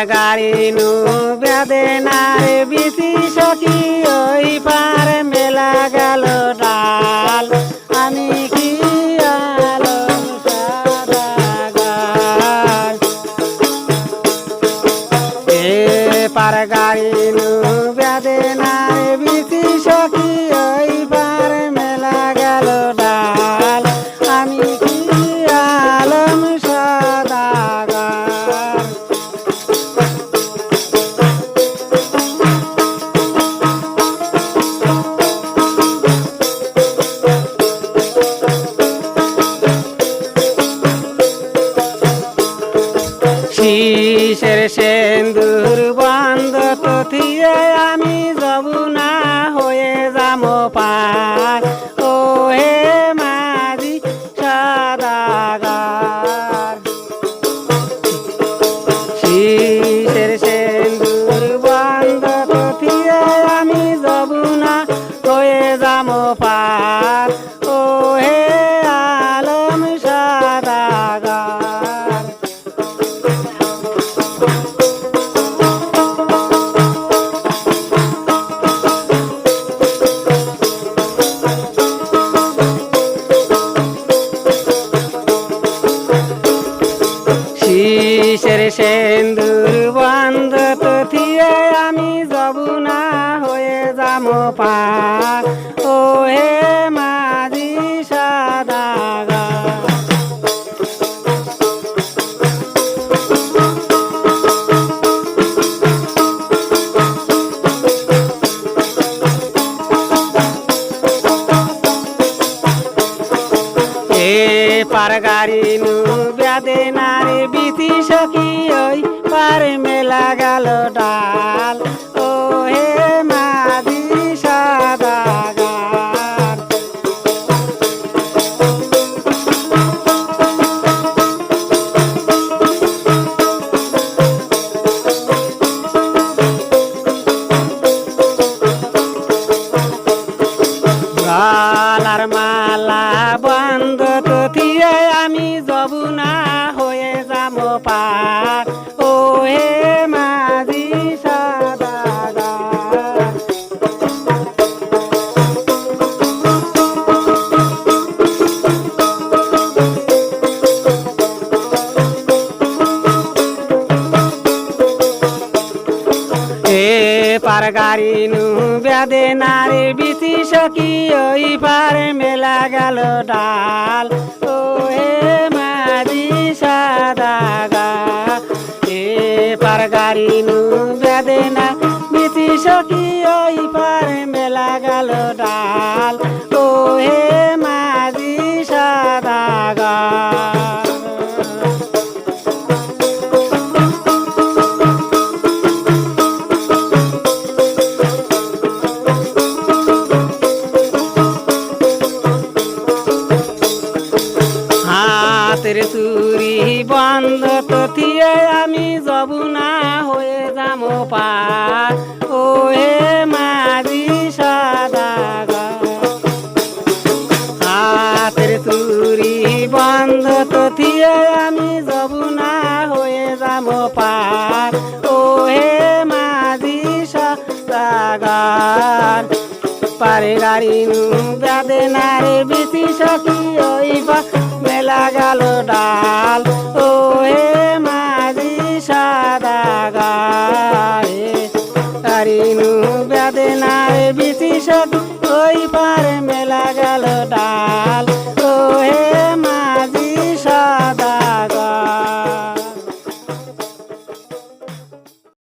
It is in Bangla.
গাড়ি নু বেদনারে বিচি সখী ওই পার মেলা গেল ডাল আমি কি আলম সদাগর এ পার গাড়ি নু বেদনারে বিচি সখী ওই পার মেলা গেল ডাল আমি কি আলম সদাগর শীষের সেন্দুর বন্ধ তথিয়ে আমি যমুনা হয়ে যাম পার ও হে মাঝি সদাগর শীষের সেন্দুর বন্ধ তথিয়ে আমি যমুনা হয়ে যাম পার ও হে আলম সদাগর শীষের সেন্দুর বন্ধ তথিয়ে আমি যমুনা হয়ে যাম পার ও হে মাঝি সদাগর এ পার গাড়ি নু বেদনারে বিচি সখী ওই পার মেলা গেল ডাল ও হে মাঝি সদাগর গলার মালা বন্ধ তথিয়ে আমি যমুনা হয়ে যাম পার ও হে মাঝি সদাগর এ পার গাড়ি নু বেদনারে বিচি সখী ওই পার মেলা গেল ডাল ও হে মাঝি সদাগর এ পার গাড়ি নু বেদনা বিচি সখী ওই পার মেলা গেল ডাল ও হে মাঝি সদাগর হাতের চুরি বন্ধ তথিয়ে আমি যমুনা হয়ে যাম পার ও হে মাঝি সদাগর হাতের চুরি বন্ধ তথিয়ে আমি যমুনা হয়ে যাম পার ও হে মাঝি সদাগর পারে গাড়ি নু বেদনারে বিচি সখী ওই মেলা গেল ডাল ও